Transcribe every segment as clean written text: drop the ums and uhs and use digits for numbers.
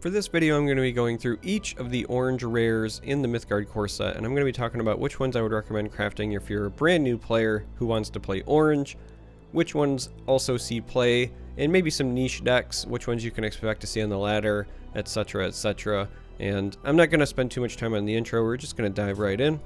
For this video, I'm going to be going through each of the orange rares in the Mythgard core set, and I'm going to be talking about which ones I would recommend crafting if you're a brand new player who wants to play orange, which ones also see play, and maybe some niche decks, which ones you can expect to see on the ladder, etc, etc. And I'm not going to spend too much time on the intro, we're just going to dive right in. And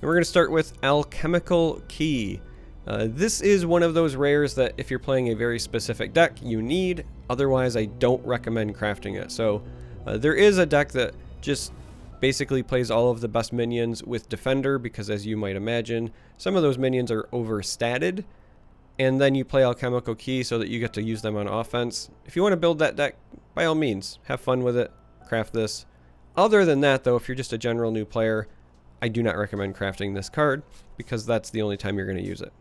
we're going to start with Alchemical Key. This is one of those rares that if you're playing a very specific deck, you need. Otherwise, I don't recommend crafting it. So there is a deck that just basically plays all of the best minions with Defender, because as you might imagine, some of those minions are overstated. And then you play Alchemical Key so that you get to use them on offense. If you want to build that deck, by all means, have fun with it, craft this. Other than that, though, if you're just a general new player, I do not recommend crafting this card, because that's the only time you're going to use it.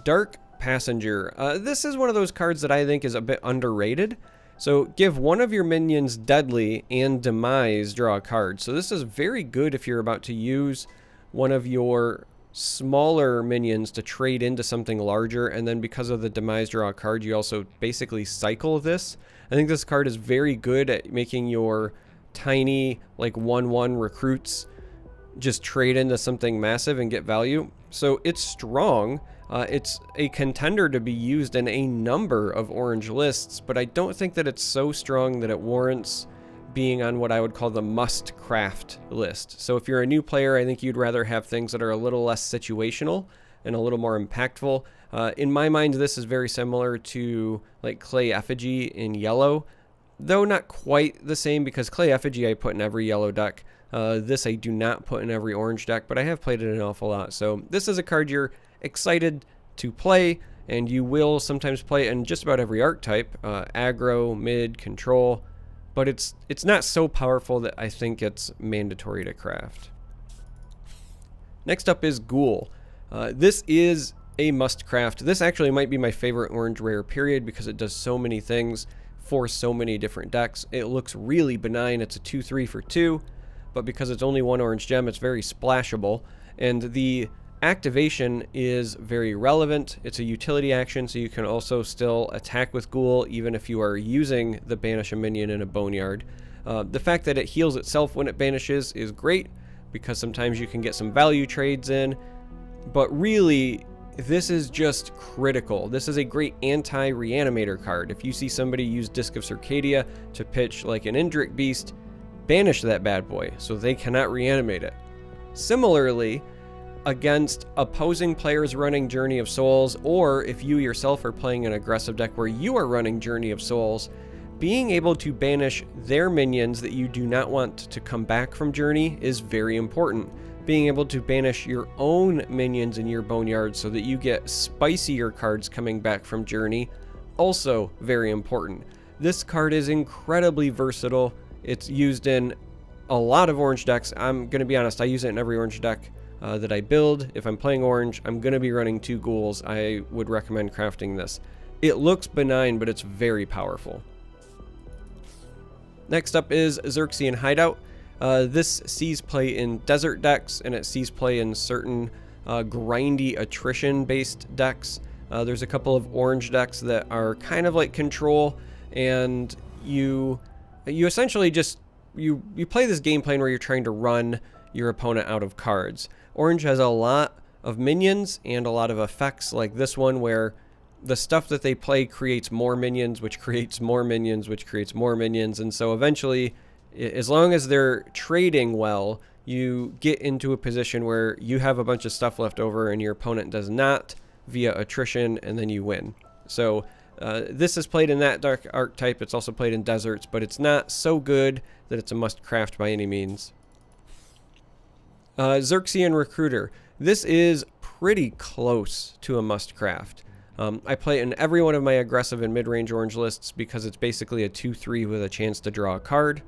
Dark Passenger. This is one of those cards that I think is a bit underrated. So give one of your minions Deadly and Demise, draw a card. So this is very good if you're about to use one of your smaller minions to trade into something larger, and then because of the Demise, draw a card. You also basically cycle this. I think this card is very good at making your tiny, like 1/1 recruits just trade into something massive and get value. So it's strong. It's a contender to be used in a number of orange lists, but I don't think that it's so strong that it warrants being on what I would call the must craft list. So if you're a new player, I think you'd rather have things that are a little less situational and a little more impactful. In my mind, this is very similar to like Clay Effigy in yellow, though not quite the same, because Clay Effigy I put in every yellow deck. This I do not put in every orange deck, but I have played it an awful lot. So this is a card you're excited to play, and you will sometimes play it in just about every archetype, aggro, mid, control, but it's not so powerful that I think it's mandatory to craft. Next up is Ghoul. This is a must craft. This actually might be my favorite orange rare period, because it does so many things for so many different decks. It looks really benign. It's a 2/3 for 2, but because it's only one orange gem, it's very splashable, and the activation is very relevant. It's a utility action, so you can also still attack with Ghoul even if you are using the banish a minion in a boneyard. The fact that it heals itself when it banishes is great, because sometimes you can get some value trades in, but really this is just critical. This is a great anti-reanimator card. If you see somebody use Disc of Circadia to pitch like an Indrik Beast, banish that bad boy so they cannot reanimate it. Similarly, against opposing players running Journey of Souls, or if you yourself are playing an aggressive deck where you are running Journey of Souls, being able to banish their minions that you do not want to come back from Journey is very important. Being able to banish your own minions in your boneyard so that you get spicier cards coming back from Journey, also very important. This card is incredibly versatile. It's used in a lot of orange decks. I'm going to be honest, I use it in every orange deck that I build. If I'm playing orange, I'm going to be running 2 ghouls. I would recommend crafting this. It looks benign, but it's very powerful. Next up is Xerxes Hideout. This sees play in desert decks, and it sees play in certain grindy attrition-based decks. There's a couple of orange decks that are kind of like control, and you essentially just you play this game plan where you're trying to run your opponent out of cards. Orange has a lot of minions and a lot of effects like this one, where the stuff that they play creates more minions, which creates more minions, which creates more minions, and so eventually, as long as they're trading well, you get into a position where you have a bunch of stuff left over and your opponent does not, via attrition, and then you win. So this is played in that dark archetype. It's also played in deserts, but it's not so good that it's a must craft by any means. Xerxes Recruiter. This is pretty close to a must craft. I play it in every one of my aggressive and mid-range orange lists because it's basically a 2/3 with a chance to draw a card.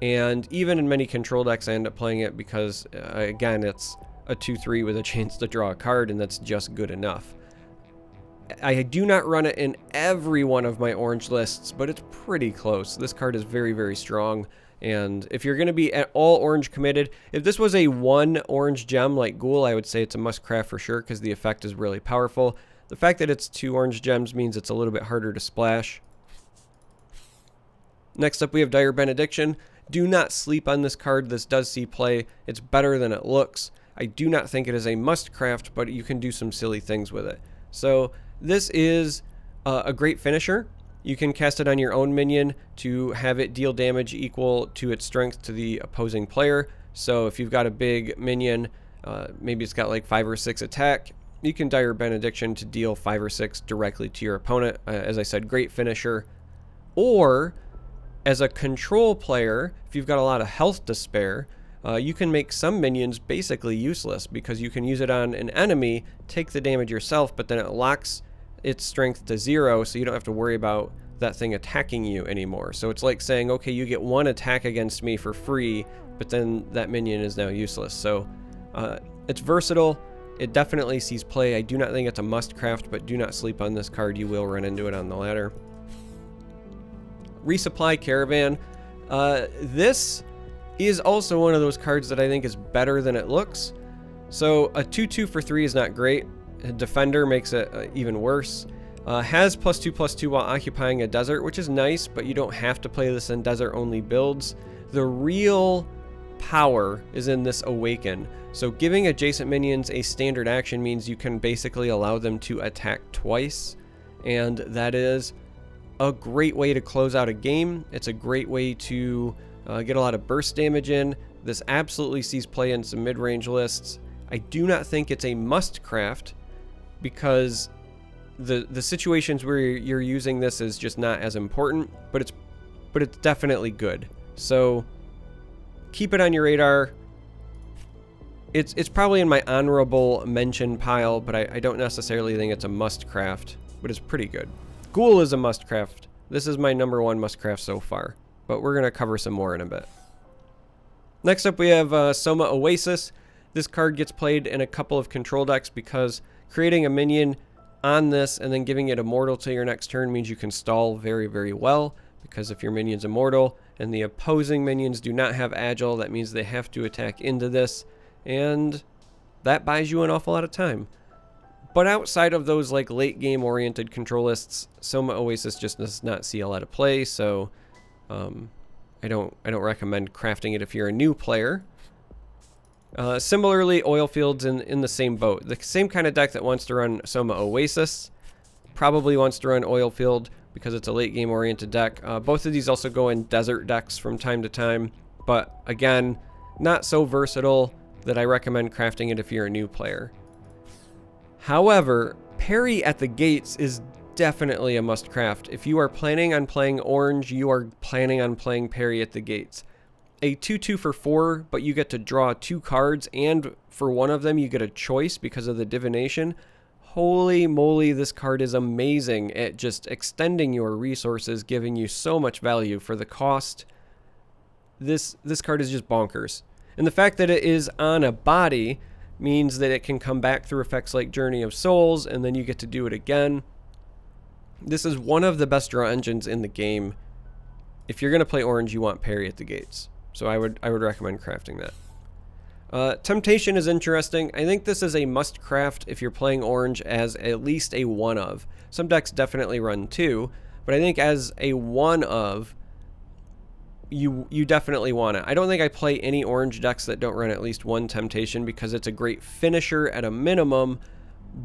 And even in many control decks, I end up playing it because, again, it's a 2/3 with a chance to draw a card, and that's just good enough. I do not run it in every one of my orange lists, but it's pretty close. This card is very, very strong. And if you're going to be at all orange committed, if this was a 1 orange gem like Ghoul, I would say it's a must craft for sure, because the effect is really powerful. The fact that it's 2 orange gems means it's a little bit harder to splash. Next up we have Dire Benediction. Do not sleep on this card. This does see play. It's better than it looks. I do not think it is a must craft, but you can do some silly things with it. So this is a great finisher. You can cast it on your own minion to have it deal damage equal to its strength to the opposing player. So if you've got a big minion, maybe it's got like 5 or 6 attack, you can Dire Benediction to deal 5 or 6 directly to your opponent. As I said, great finisher. Or as a control player, if you've got a lot of health to spare, you can make some minions basically useless because you can use it on an enemy, take the damage yourself, but then it locks its strength to 0, so you don't have to worry about that thing attacking you anymore. So it's like saying, okay, you get 1 attack against me for free, but then that minion is now useless. So it's versatile. It definitely sees play. I do not think it's a must craft, but do not sleep on this card. You will run into it on the ladder. Resupply Caravan. This is also one of those cards that I think is better than it looks. So a 2/2 for 3 is not great. A Defender makes it even worse. Has +2/+2 while occupying a desert, which is nice, but you don't have to play this in desert-only builds. The real power is in this Awaken. So giving adjacent minions a standard action means you can basically allow them to attack twice, and that is a great way to close out a game. It's a great way to get a lot of burst damage in. This absolutely sees play in some mid-range lists. I do not think it's a must craft because the situations where you're using this is just not as important, but it's definitely good. So keep it on your radar. It's probably in my honorable mention pile, but I don't necessarily think it's a must craft, but it's pretty good. Ghoul is a must craft. This is my #1 must craft so far, but we're going to cover some more in a bit. Next up we have Soma Oasis. This card gets played in a couple of control decks because creating a minion on this and then giving it immortal till your next turn means you can stall very, very well, because if your minion's immortal and the opposing minions do not have agile, that means they have to attack into this, and that buys you an awful lot of time. But outside of those like late game oriented control lists, Soma Oasis just does not see a lot of play, so I don't recommend crafting it if you're a new player. Similarly, Oilfield's in the same boat. The same kind of deck that wants to run Soma Oasis probably wants to run Oilfield because it's a late game oriented deck. Both of these also go in desert decks from time to time, but again, not so versatile that I recommend crafting it if you're a new player. However, Parry at the Gates is definitely a must craft. If you are planning on playing orange, you are planning on playing Parry at the Gates. A 2/2 for 4, but you get to draw 2 cards, and for one of them you get a choice because of the divination. Holy moly, this card is amazing at just extending your resources, giving you so much value for the cost. This card is just bonkers. And the fact that it is on a body means that it can come back through effects like Journey of Souls, and then you get to do it again. This is one of the best draw engines in the game. If you're going to play orange, you want Parry at the Gates. So I would recommend crafting that. Temptation is interesting. I think this is a must craft if you're playing orange as at least a 1 of. Some decks definitely run 2, but I think as a 1 of, you definitely want it. I don't think I play any orange decks that don't run at least 1 Temptation because it's a great finisher at a minimum,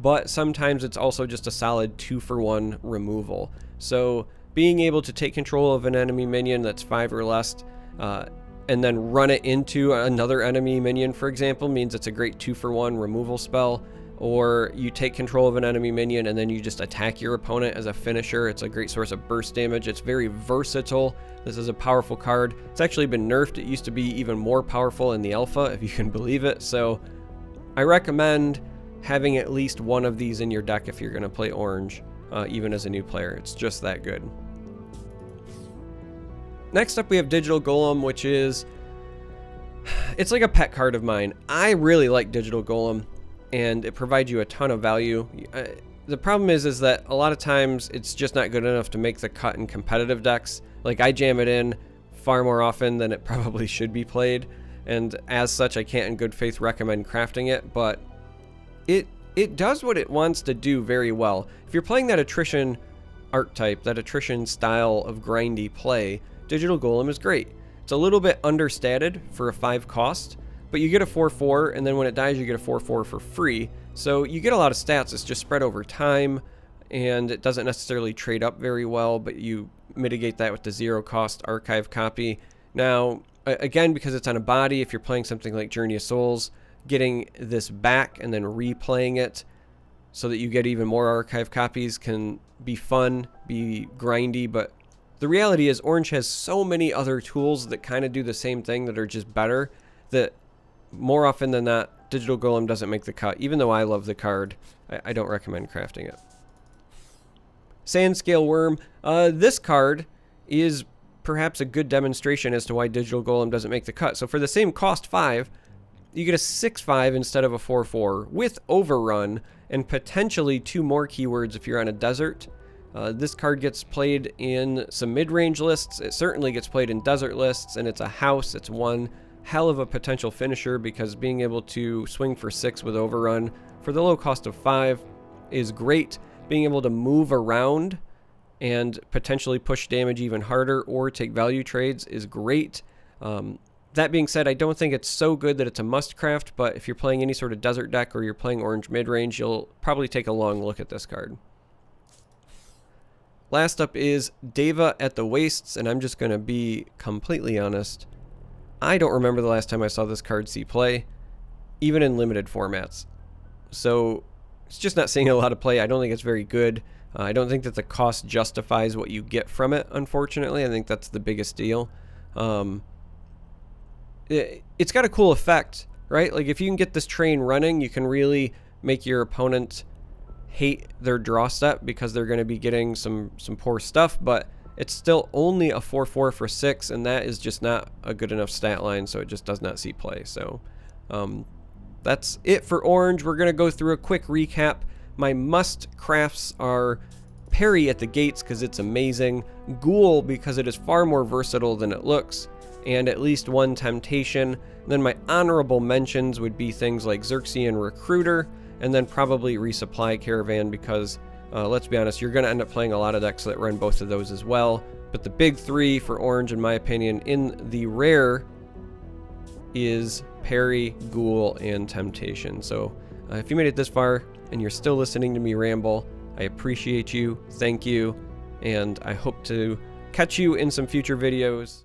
but sometimes it's also just a solid 2 for 1 removal. So being able to take control of an enemy minion that's 5 or less, and then run it into another enemy minion, for example, means it's a great 2 for 1 removal spell. Or you take control of an enemy minion and then you just attack your opponent as a finisher. It's a great source of burst damage. It's very versatile. This is a powerful card. It's actually been nerfed. It used to be even more powerful in the alpha, if you can believe it. So I recommend having at least 1 of these in your deck if you're going to play orange, even as a new player. It's just that good. Next up we have Digital Golem, which is, it's like a pet card of mine. I really like Digital Golem, and it provides you a ton of value. The problem is that a lot of times it's just not good enough to make the cut in competitive decks. Like, I jam it in far more often than it probably should be played, and as such I can't in good faith recommend crafting it, but it does what it wants to do very well. If you're playing that attrition archetype, that attrition style of grindy play, Digital Golem is great. It's a little bit understated for a 5 cost, but you get a 4/4, and then when it dies you get a 4/4 for free. So you get a lot of stats. It's just spread over time, and it doesn't necessarily trade up very well, but you mitigate that with the 0 cost archive copy. Now, again, because it's on a body, if you're playing something like Journey of Souls, getting this back and then replaying it so that you get even more archive copies can be fun, be grindy, but the reality is Orange has so many other tools that kind of do the same thing that are just better, that more often than not, Digital Golem doesn't make the cut. Even though I love the card, I don't recommend crafting it. Sandscale Worm. This card is perhaps a good demonstration as to why Digital Golem doesn't make the cut. So for the same cost 5, you get a 6/5 instead of a 4/4 with Overrun and potentially 2 more keywords if you're on a desert. This card gets played in some mid-range lists. It certainly gets played in desert lists, and it's a house. It's one hell of a potential finisher because being able to swing for 6 with Overrun for the low cost of 5 is great. Being able to move around and potentially push damage even harder or take value trades is great. That being said, I don't think it's so good that it's a must craft, but if you're playing any sort of desert deck or you're playing Orange mid-range, you'll probably take a long look at this card. Last up is Deva at the Wastes, and I'm just going to be completely honest. I don't remember the last time I saw this card see play, even in limited formats. So it's just not seeing a lot of play. I don't think it's very good. I don't think that the cost justifies what you get from it, unfortunately. I think that's the biggest deal. It's got a cool effect, right? Like if you can get this train running, you can really make your opponent hate their draw step because they're going to be getting some poor stuff, but it's still only a 4/4 for 6, and that is just not a good enough stat line, so it just does not see play. So that's it for Orange. We're going to go through a quick recap. My must crafts are Parry at the Gates because it's amazing, Ghoul because it is far more versatile than it looks, and at least 1 Temptation. And then my honorable mentions would be things like Xerxes and Recruiter, and then probably Resupply Caravan because, let's be honest, you're going to end up playing a lot of decks that run both of those as well. But the big 3 for Orange, in my opinion, in the rare is Parry, Ghoul, and Temptation. So if you made it this far and you're still listening to me ramble, I appreciate you, thank you, and I hope to catch you in some future videos.